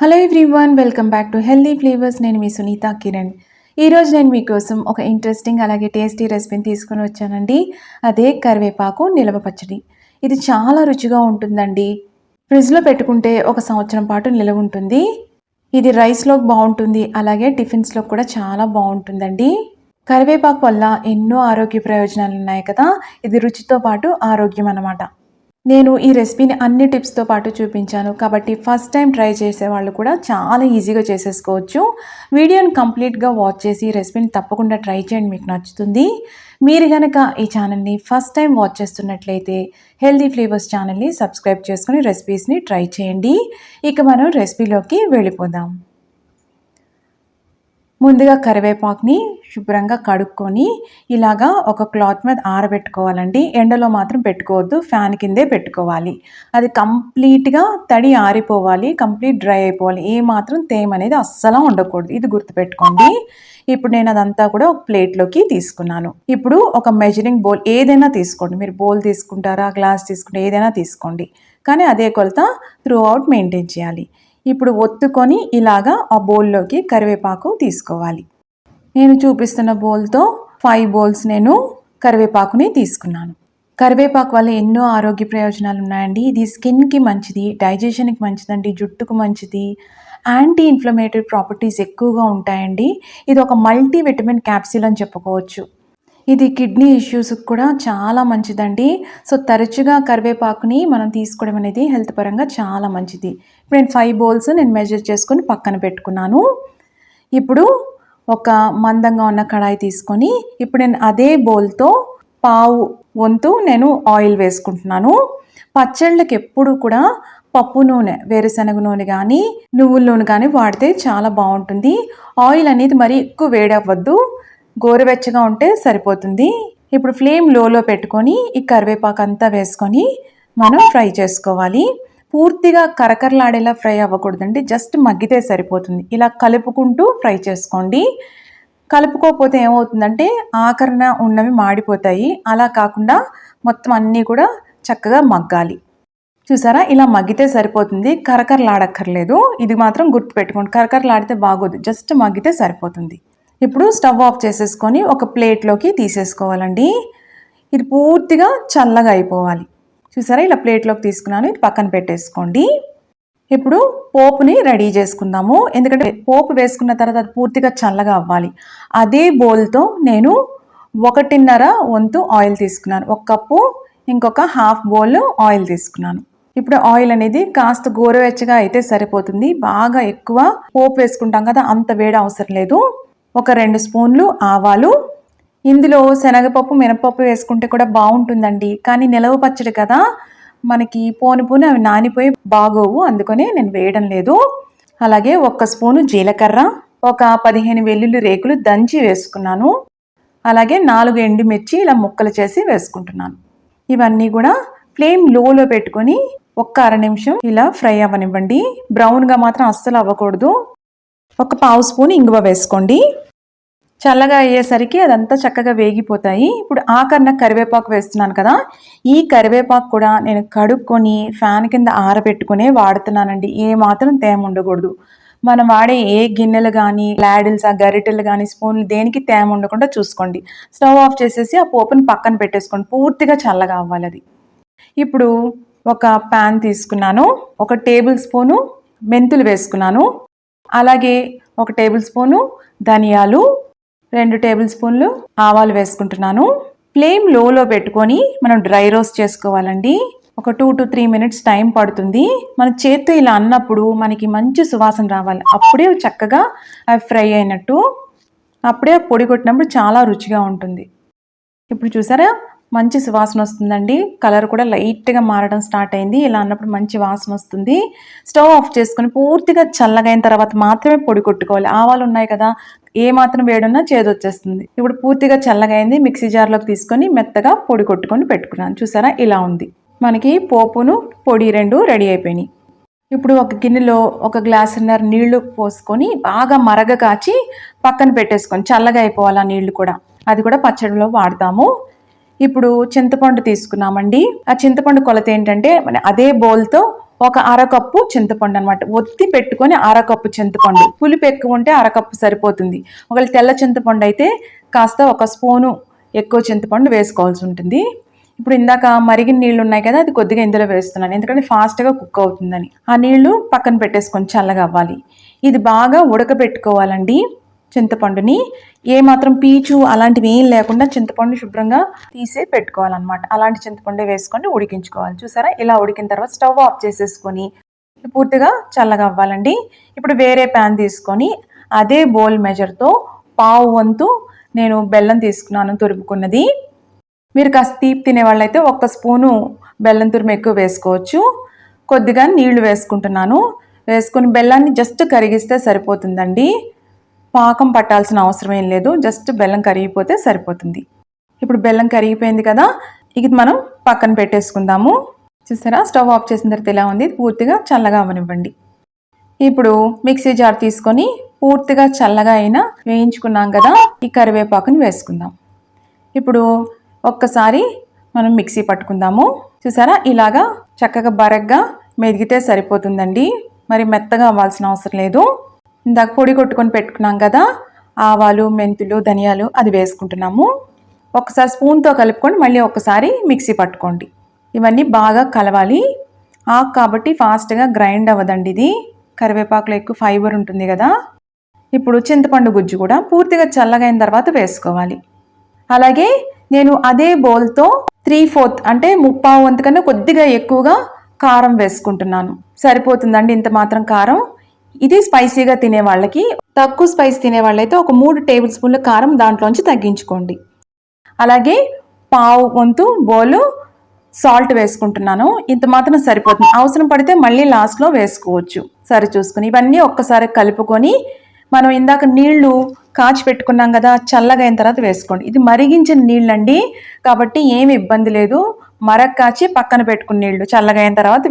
Hello everyone, welcome back to healthy flavours. నేను మీ సునీత కిరణ్. ఈరోజు నేను మీకోసం ఒక ఇంట్రెస్టింగ్ అలాగే టేస్టీ రెసిపీని తీసుకొని వచ్చానండి. అదే కరివేపాకు నిలవ పచ్చడి. ఇది చాలా రుచిగా ఉంటుందండి. ఫ్రిడ్జ్లో పెట్టుకుంటే ఒక సంవత్సరం పాటు నిలవ ఉంటుంది. ఇది రైస్లోకి బాగుంటుంది, అలాగే టిఫిన్స్లో కూడా చాలా బాగుంటుందండి. కరివేపాకు వల్ల ఎన్నో ఆరోగ్య ప్రయోజనాలు ఉన్నాయి కదా. ఇది రుచితో పాటు ఆరోగ్యం అన్నమాట. నేను ఈ రెసిపీని అన్ని టిప్స్తో పాటు చూపించాను కాబట్టి ఫస్ట్ టైం ట్రై చేసే వాళ్ళు కూడా చాలా ఈజీగా చేసేసుకోవచ్చు. వీడియోని కంప్లీట్గా వాచ్ చేసి ఈ రెసిపీని తప్పకుండా ట్రై చేయండి, మీకు నచ్చుతుంది. మీరు కనుక ఈ ఛానల్ని ఫస్ట్ టైం వాచ్ చేస్తున్నట్లయితే హెల్దీ ఫ్లేవర్స్ ఛానల్ని సబ్స్క్రైబ్ చేసుకుని రెసిపీస్ని ట్రై చేయండి. ఇక మనం రెసిపీలోకి వెళ్ళిపోదాం. ముందుగా కరివేపాకుని శుభ్రంగా కడుక్కొని ఇలాగా ఒక క్లాత్ మీద ఆరబెట్టుకోవాలండి. ఎండలో మాత్రం పెట్టుకోవద్దు, ఫ్యాన్ కిందే పెట్టుకోవాలి. అది కంప్లీట్గా తడి ఆరిపోవాలి, కంప్లీట్ డ్రై అయిపోవాలి. ఏ మాత్రం తేమ అనేది అస్సలు ఉండకూడదు, ఇది గుర్తుపెట్టుకోండి. ఇప్పుడు నేను అదంతా కూడా ఒక ప్లేట్లోకి తీసుకున్నాను. ఇప్పుడు ఒక మెజరింగ్ బౌల్ ఏదైనా తీసుకోండి. మీరు బౌల్ తీసుకుంటారా, గ్లాస్ తీసుకుంటే ఏదైనా తీసుకోండి, కానీ అదే కొలత త్రూ అవుట్ మెయింటైన్ చేయాలి. ఇప్పుడు ఒత్తుకొని ఇలాగా ఆ బౌల్లోకి కరివేపాకు తీసుకోవాలి. నేను చూపిస్తున్న బౌల్తో 5 బౌల్స్ నేను కరివేపాకుని తీసుకున్నాను. కరివేపాకు వల్ల ఎన్నో ఆరోగ్య ప్రయోజనాలు ఉన్నాయండి. ఇది స్కిన్కి మంచిది, డైజెషన్కి మంచిదండి, జుట్టుకు మంచిది, యాంటీ ఇన్ఫ్లమేటరీ ప్రాపర్టీస్ ఎక్కువగా ఉంటాయండి. ఇది ఒక మల్టీ విటమిన్ క్యాప్సూల్ అని చెప్పుకోవచ్చు. ఇది కిడ్నీ ఇష్యూస్కి కూడా చాలా మంచిదండి. సో తరచుగా కరివేపాకుని మనం తీసుకోవడం అనేది హెల్త్ పరంగా చాలా మంచిది. ఇప్పుడు నేను 5 బౌల్స్ నేను మెజర్ చేసుకొని పక్కన పెట్టుకున్నాను. ఇప్పుడు ఒక మందంగా ఉన్న కడాయి తీసుకొని ఇప్పుడు నేను అదే బౌల్తో పావు వంతు నేను ఆయిల్ వేసుకుంటున్నాను. పచ్చళ్ళకి ఎప్పుడు కూడా పప్పు నూనె, వేరుశనగ నూనె కానీ నువ్వుల నూనె కానీ వాడితే చాలా బాగుంటుంది. ఆయిల్ అనేది మరీ ఎక్కువ వేడవ్వద్దు, గోరువెచ్చగా ఉంటే సరిపోతుంది. ఇప్పుడు ఫ్లేమ్ లోలో పెట్టుకొని ఈ కరివేపాకు అంతా వేసుకొని మనం ఫ్రై చేసుకోవాలి. పూర్తిగా కరకరలాడేలా ఫ్రై అవ్వకూడదండి, జస్ట్ మగ్గితే సరిపోతుంది. ఇలా కలుపుకుంటూ ఫ్రై చేసుకోండి. కలుపుకోకపోతే ఏమవుతుందంటే ఆకరణ ఉన్నవి మాడిపోతాయి. అలా కాకుండా మొత్తం అన్నీ కూడా చక్కగా మగ్గాలి. చూసారా, ఇలా మగ్గితే సరిపోతుంది, కరకరలాడక్కర్లేదు. ఇది మాత్రం గుర్తుపెట్టుకోండి, కరకరలాడితే బాగోదు, జస్ట్ మగ్గితే సరిపోతుంది. ఇప్పుడు స్టవ్ ఆఫ్ చేసేసుకొని ఒక ప్లేట్లోకి తీసేసుకోవాలండి. ఇది పూర్తిగా చల్లగా అయిపోవాలి. చూసారా, ఇలా ప్లేట్లోకి తీసుకున్నాను, ఇది పక్కన పెట్టేసుకోండి. ఇప్పుడు పోపుని రెడీ చేసుకుందాము. ఎందుకంటే పోపు వేసుకున్న తర్వాత అది పూర్తిగా చల్లగా అవ్వాలి. అదే బౌల్తో నేను 1.5 వంతు ఆయిల్ తీసుకున్నాను. 1 కప్పు ఇంకొక హాఫ్ బౌల్ ఆయిల్ తీసుకున్నాను. ఇప్పుడు ఆయిల్ అనేది కాస్త గోరువెచ్చగా అయితే సరిపోతుంది. బాగా ఎక్కువ పోపు వేసుకుంటాం కదా, అంత వేడి అవసరం లేదు. ఒక 2 స్పూన్లు ఆవాలు. ఇందులో శనగపప్పు, మినపప్పు వేసుకుంటే కూడా బాగుంటుందండి, కానీ నిలవ పచ్చడి కదా, మనకి పోని అవి నానిపోయి బాగోవు, అందుకనే నేను వేయడం లేదు. అలాగే 1 స్పూను జీలకర్ర, ఒక 15 వెల్లుల్లి రేకులు దంచి వేసుకున్నాను. అలాగే 4 ఎండుమిర్చి ఇలా ముక్కలు చేసి వేసుకుంటున్నాను. ఇవన్నీ కూడా ఫ్లేమ్ లోలో పెట్టుకొని ఒక్క అర నిమిషం ఇలా ఫ్రై అవ్వనివ్వండి. బ్రౌన్గా మాత్రం అస్సలు అవ్వకూడదు. ఒక పావు స్పూన్ ఇంగువ వేసుకోండి. చల్లగా అయ్యేసరికి అదంతా చక్కగా వేగిపోతాయి. ఇప్పుడు ఆఖరణ కరివేపాకు వేస్తున్నాను కదా, ఈ కరివేపాకు కూడా నేను కడుక్కొని ఫ్యాన్ కింద ఆరబెట్టుకునే వాడుతున్నానండి. ఏ మాత్రం తేమ ఉండకూడదు. మనం వాడే ఏ గిన్నెలు కానీ, లాడిల్స్, గరిటెలు కానీ, స్పూన్లు దేనికి తేమ ఉండకుండా చూసుకోండి. స్టవ్ ఆఫ్ చేసేసి ఆ పోపుని పక్కన పెట్టేసుకోండి, పూర్తిగా చల్లగా అవ్వాలి అది. ఇప్పుడు ఒక ప్యాన్ తీసుకున్నాను, 1 టేబుల్ స్పూను మెంతులు వేసుకున్నాను. అలాగే 1 టేబుల్ స్పూను ధనియాలు, 2 టేబుల్ స్పూన్లు ఆవాలు వేసుకుంటున్నాను. ఫ్లేమ్ లోలో పెట్టుకొని మనం డ్రై రోస్ట్ చేసుకోవాలండి. ఒక 2 to 3 మినిట్స్ టైం పడుతుంది. మన చేత్తో ఇలా అన్నప్పుడు మనకి మంచి సువాసన రావాలి, అప్పుడే చక్కగా అవి ఫ్రై అయినట్టు. అప్పుడే పొడి కొట్టినప్పుడు చాలా రుచిగా ఉంటుంది. ఇప్పుడు చూసారా, మంచి సువాసన వస్తుందండి. కలర్ కూడా లైట్గా మారడం స్టార్ట్ అయింది. ఇలా అన్నప్పుడు మంచి వాసన వస్తుంది. స్టవ్ ఆఫ్ చేసుకొని పూర్తిగా చల్లగైన తర్వాత మాత్రమే పొడి కొట్టుకోవాలి. ఆవాలు ఉన్నాయి కదా, ఏ మాత్రం వేడున్నా చేదొచ్చేస్తుంది. ఇప్పుడు పూర్తిగా చల్లగైంది. మిక్సీ జార్లోకి తీసుకొని మెత్తగా పొడి కొట్టుకొని పెట్టుకున్నాను. చూసారా, ఇలా ఉంది. మనకి పోపును పొడి 2 రెడీ అయిపోయినాయి. ఇప్పుడు ఒక గిన్నెలో 1 గ్లాసున్నర నీళ్లు పోసుకొని బాగా మరగ కాచి పక్కన పెట్టేసుకొని చల్లగా అయిపోవాలి ఆ నీళ్లు కూడా. అది కూడా పచ్చడిలో వాడతాము. ఇప్పుడు చింతపండు తీసుకున్నామండి. ఆ చింతపండు కొలత ఏంటంటే అదే బౌల్తో ఒక అరకప్పు చింతపండు అనమాట. ఒత్తి పెట్టుకొని అరకప్పు చింతపండు. పులుపు ఎక్కువ ఉంటే అరకప్పు సరిపోతుంది. ఒకవేళ తెల్ల చింతపండు అయితే కాస్త ఒక స్పూను ఎక్కువ చింతపండు వేసుకోవాల్సి ఉంటుంది. ఇప్పుడు ఇందాక మరిగిన నీళ్ళు ఉన్నాయి కదా, అది కొద్దిగా ఇందులో వేస్తున్నాను, ఎందుకంటే ఫాస్ట్గా కుక్ అవుతుందని. ఆ నీళ్లు పక్కన పెట్టేసుకొని చల్లగా అవ్వాలి. ఇది బాగా ఉడకబెట్టుకోవాలండి. చింతపండుని ఏమాత్రం పీచు అలాంటివి ఏం లేకుండా చింతపండు శుభ్రంగా తీసే పెట్టుకోవాలన్నమాట. అలాంటి చింతపండు వేసుకొని ఉడికించుకోవాలి. చూసారా, ఇలా ఉడికిన తర్వాత స్టవ్ ఆఫ్ చేసేసుకొని పూర్తిగా చల్లగా అవ్వాలండి. ఇప్పుడు వేరే ప్యాన్ తీసుకొని అదే బౌల్ మెజర్తో పావు వంతు నేను బెల్లం తీసుకున్నాను, తురుముకున్నది. మీరు కాస్త తీపి తినే వాళ్ళైతే ఒక్క స్పూను బెల్లం తురుము ఎక్కువ వేసుకోవచ్చు. కొద్దిగా నీళ్లు వేసుకుంటున్నాను. వేసుకొని బెల్లాన్ని జస్ట్ కరిగిస్తే సరిపోతుందండి. పాకం పట్టాల్సిన అవసరం ఏం లేదు, జస్ట్ బెల్లం కరిగిపోతే సరిపోతుంది. ఇప్పుడు బెల్లం కరిగిపోయింది కదా, ఇది మనం పక్కన పెట్టేసుకుందాము. చూసారా, స్టవ్ ఆఫ్ చేసిన తర్వాత ఇలా ఉంది. పూర్తిగా చల్లగా అవనివ్వండి. ఇప్పుడు మిక్సీ జార్ తీసుకొని పూర్తిగా చల్లగా అయినా వేయించుకున్నాం కదా, ఈ కరివేపాకుని వేసుకుందాం. ఇప్పుడు ఒక్కసారి మనం మిక్సీ పట్టుకుందాము. చూసారా, ఇలాగా చక్కగా బరగ్గా మెదిగితే సరిపోతుందండి. మరి మెత్తగా అవ్వాల్సిన అవసరం లేదు. ఇందాక పొడి కొట్టుకొని పెట్టుకున్నాం కదా, ఆవాలు, మెంతులు, ధనియాలు, అది వేసుకుంటున్నాము. ఒకసారి స్పూన్తో కలుపుకొని మళ్ళీ ఒకసారి మిక్సీ పట్టుకోండి. ఇవన్నీ బాగా కలవాలి. ఆకు కాబట్టి ఫాస్ట్గా గ్రైండ్ అవ్వదండి ఇది. కరివేపాకులో ఎక్కువ ఫైబర్ ఉంటుంది కదా. ఇప్పుడు చింతపండు గుజ్జు కూడా పూర్తిగా చల్లగైన తర్వాత వేసుకోవాలి. అలాగే నేను అదే బౌల్తో 3/4 అంటే 3/4 వంతు కన్నా కొద్దిగా ఎక్కువగా కారం వేసుకుంటున్నాను. సరిపోతుందండి ఇంత మాత్రం కారం. ఇది స్పైసీగా తినే వాళ్ళకి. తక్కువ స్పైసీ తినే వాళ్ళైతే ఒక 3 టేబుల్ స్పూన్ల కారం దాంట్లోంచి తగ్గించుకోండి. అలాగే పావు వంతు బౌలు సాల్ట్ వేసుకుంటున్నాను. ఇంత మాత్రం సరిపోతుంది. అవసరం పడితే మళ్ళీ లాస్ట్లో వేసుకోవచ్చు సరి చూసుకుని. ఇవన్నీ ఒక్కసారి కలుపుకొని మనం ఇందాక నీళ్లు కాచి పెట్టుకున్నాం కదా, చల్లగా అయిన తర్వాత వేసుకోండి. ఇది మరిగించిన నీళ్ళండి కాబట్టి ఏమి ఇబ్బంది లేదు. మరగ కాచి పక్కన పెట్టుకున్న నీళ్లు చల్లగా అయిన తర్వాత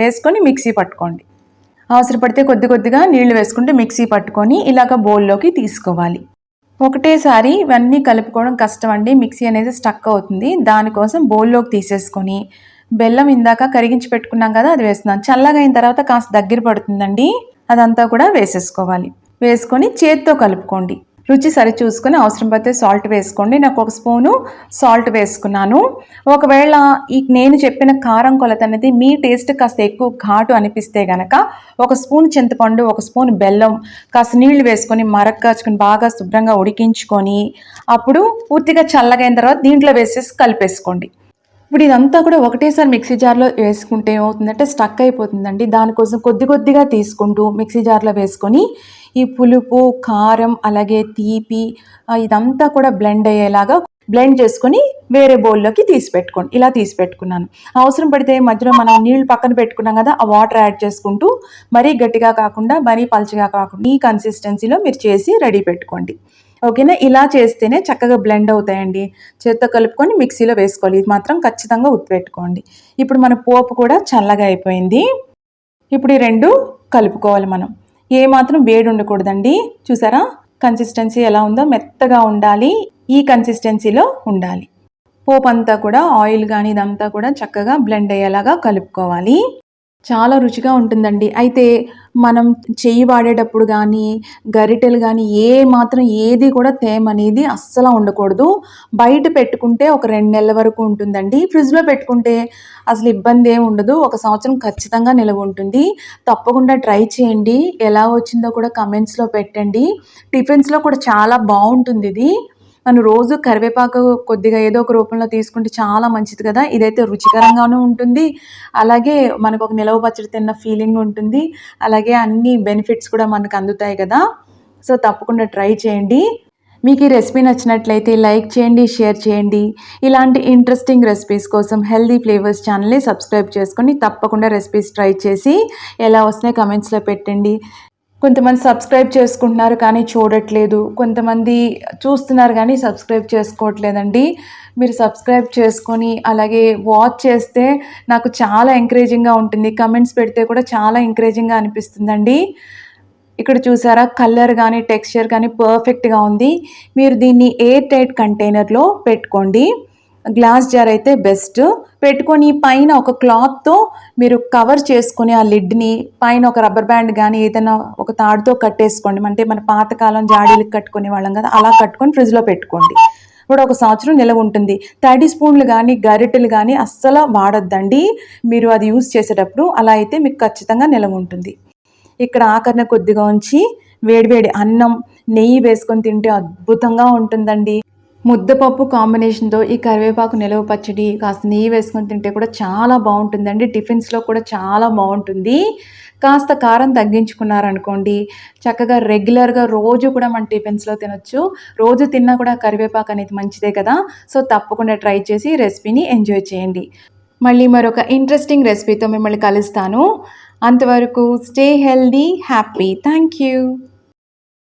వేసుకొని మిక్సీ పట్టుకోండి. అవసరపడితే కొద్ది కొద్దిగా నీళ్లు వేసుకుంటే మిక్సీ పట్టుకొని ఇలాగ బౌల్లోకి తీసుకోవాలి. ఒకటేసారి ఇవన్నీ కలుపుకోవడం కష్టం అండి, మిక్సీ అనేది స్టక్ అవుతుంది. దానికోసం బౌల్లోకి తీసేసుకొని బెల్లం ఇందాక కరిగించి పెట్టుకున్నాం కదా, అది వేస్తున్నాను. చల్లగా అయిన తర్వాత కాస్త దగ్గర పడుతుందండి, అదంతా కూడా వేసేసుకోవాలి. వేసుకొని చేత్తో కలుపుకోండి. రుచి సరి చూసుకొని అవసరం పడితే సాల్ట్ వేసుకోండి. నాకు ఒక స్పూను సాల్ట్ వేసుకున్నాను. ఒకవేళ ఈ నేను చెప్పిన కారం కొలత అనేది మీ టేస్ట్ కాస్త ఎక్కువ ఘాటు అనిపిస్తే గనక ఒక స్పూన్ చింతపండు, ఒక స్పూన్ బెల్లం, కాస్త నీళ్లు వేసుకొని మరగ కాచుకొని బాగా శుభ్రంగా ఉడికించుకొని అప్పుడు పూర్తిగా చల్లగైన తర్వాత దీంట్లో వేసేసి కలిపేసుకోండి. ఇప్పుడు ఇదంతా కూడా ఒకటేసారి మిక్సీ జార్లో వేసుకుంటే ఏమవుతుందంటే స్టక్ అయిపోతుందండి. దానికోసం కొద్ది కొద్దిగా తీసుకుంటూ మిక్సీ జార్లో వేసుకొని ఈ పులుపు, కారం, అలాగే తీపి ఇదంతా కూడా బ్లెండ్ అయ్యేలాగా బ్లెండ్ చేసుకొని వేరే బౌల్లోకి తీసి పెట్టుకోండి. ఇలా తీసి పెట్టుకున్నాను. అవసరం పడితే మధ్యలో మనం నీళ్లు పక్కన పెట్టుకున్నాం కదా, ఆ వాటర్ యాడ్ చేసుకుంటూ మరీ గట్టిగా కాకుండా మరీ పల్చగా కాకుండా ఈ కన్సిస్టెన్సీలో మీరు చేసి రెడీ పెట్టుకోండి. ఓకేనా, ఇలా చేస్తేనే చక్కగా బ్లెండ్ అవుతాయండి. చేత్తో కలుపుకొని మిక్సీలో వేసుకోవాలి. ఇది మాత్రం ఖచ్చితంగా గుర్తుపెట్టుకోండి. ఇప్పుడు మన పోపు కూడా చల్లగా అయిపోయింది. ఇప్పుడు ఈ రెండు కలుపుకోవాలి మనం. ఏమాత్రం వేడి ఉండకూడదండి. చూసారా కన్సిస్టెన్సీ ఎలా ఉందో, మెత్తగా ఉండాలి. ఈ కన్సిస్టెన్సీలో ఉండాలి. పోపు అంతా కూడా ఆయిల్ కానీ ఇదంతా కూడా చక్కగా బ్లెండ్ అయ్యేలాగా కలుపుకోవాలి. చాలా రుచిగా ఉంటుందండి. అయితే మనం చెయ్యి వాడేటప్పుడు కానీ గరిటెలు కానీ ఏది కూడా తేమ అనేది అస్సలు ఉండకూడదు. బయట పెట్టుకుంటే ఒక 2 నెలల వరకు ఉంటుందండి. ఫ్రిడ్జ్లో పెట్టుకుంటే అసలు ఇబ్బంది ఏమి ఉండదు. 1 సంవత్సరం ఖచ్చితంగా నిలవ ఉంటుంది. తప్పకుండా ట్రై చేయండి. ఎలా వచ్చిందో కూడా కమెంట్స్లో పెట్టండి. టిఫిన్స్లో కూడా చాలా బాగుంటుంది ఇది. మనం రోజు కరివేపాకు కొద్దిగా ఏదో ఒక రూపంలో తీసుకుంటే చాలా మంచిది కదా. ఇదైతే రుచికరంగానూ ఉంటుంది, అలాగే మనకు ఒక నిలవ పచ్చడి తిన్న ఫీలింగ్ ఉంటుంది, అలాగే అన్ని బెనిఫిట్స్ కూడా మనకు అందుతాయి కదా. సో తప్పకుండా ట్రై చేయండి. మీకు ఈ రెసిపీ నచ్చినట్లయితే లైక్ చేయండి, షేర్ చేయండి. ఇలాంటి ఇంట్రెస్టింగ్ రెసిపీస్ కోసం హెల్దీ ఫ్లేవర్స్ ఛానల్ని సబ్స్క్రైబ్ చేసుకొని తప్పకుండా రెసిపీస్ ట్రై చేసి ఎలా వస్తున్నాయి కమెంట్స్లో పెట్టండి. కొంతమంది సబ్స్క్రైబ్ చేసుకుంటున్నారు కానీ చూడట్లేదు, కొంతమంది చూస్తున్నారు కానీ సబ్స్క్రైబ్ చేసుకోవట్లేదండి. మీరు సబ్స్క్రైబ్ చేసుకొని అలాగే వాచ్ చేస్తే నాకు చాలా ఎంకరేజింగ్గా ఉంటుంది. కమెంట్స్ పెడితే కూడా చాలా ఎంకరేజింగ్గా అనిపిస్తుందండి. ఇక్కడ చూసారా, కలర్ కానీ టెక్స్చర్ కానీ పర్ఫెక్ట్గా ఉంది. మీరు దీన్ని ఎయిర్ టైట్ కంటైనర్లో పెట్టుకోండి. గ్లాస్ జార్ అయితే బెస్ట్. పెట్టుకొని పైన ఒక క్లాత్‌తో మీరు కవర్ చేసుకొని ఆ లిడ్‌ని పైన ఒక రబ్బర్ బ్యాండ్ గానీ, ఏదైనా ఒక తాడుతో కట్టేసుకోండి. అంటే మన పాతకాలం జాడీలకి కట్టుకునేవాళ్ళం కదా! అలా కట్టుకొని ఫ్రిడ్జ్‌లో పెట్టుకోండి. కూడా ఒక సంవత్సరం నిలవ ఉంటుంది. తడి స్పూన్లు గానీ, గరిటెలు గానీ అస్సల వాడొద్దండి. మీరు అది యూజ్ చేసేటప్పుడు. అలా అయితే మీకు ఖచ్చితంగా నిలవ ఉంటుంది. ఇక్కడ ఆఖరిన కొద్దిగా ఉంచి వేడి వేడి అన్నం, నెయ్యి వేసుకొని తింటే అద్భుతంగా ఉంటుందండి. ముద్దపప్పు కాంబినేషన్‌తో ఈ కరివేపాకు నిలవ పచ్చడి కాస్త నెయ్యి వేసుకొని తింటే కూడా చాలా బావుంటుందండి. టిఫిన్స్‌లో కూడా చాలా బావుంటుంది. కాస్త కారం తగ్గించుకున్నారనుకోండి, చక్కగా రెగ్యులర్‌గా రోజు కూడా మన టిఫిన్స్‌లో తినొచ్చు. రోజు తిన్నా కూడా కరివేపాకు అనేది మంచిదే కదా! సో, తప్పకుండా ట్రై చేసి ఈ రెసిపీని ఎంజాయ్ చేయండి. మళ్ళీ మరొక ఇంట్రెస్టింగ్ రెసిపీతో మిమ్మల్ని కలుస్తాను. అంతవరకు stay healthy, happy. Thank you.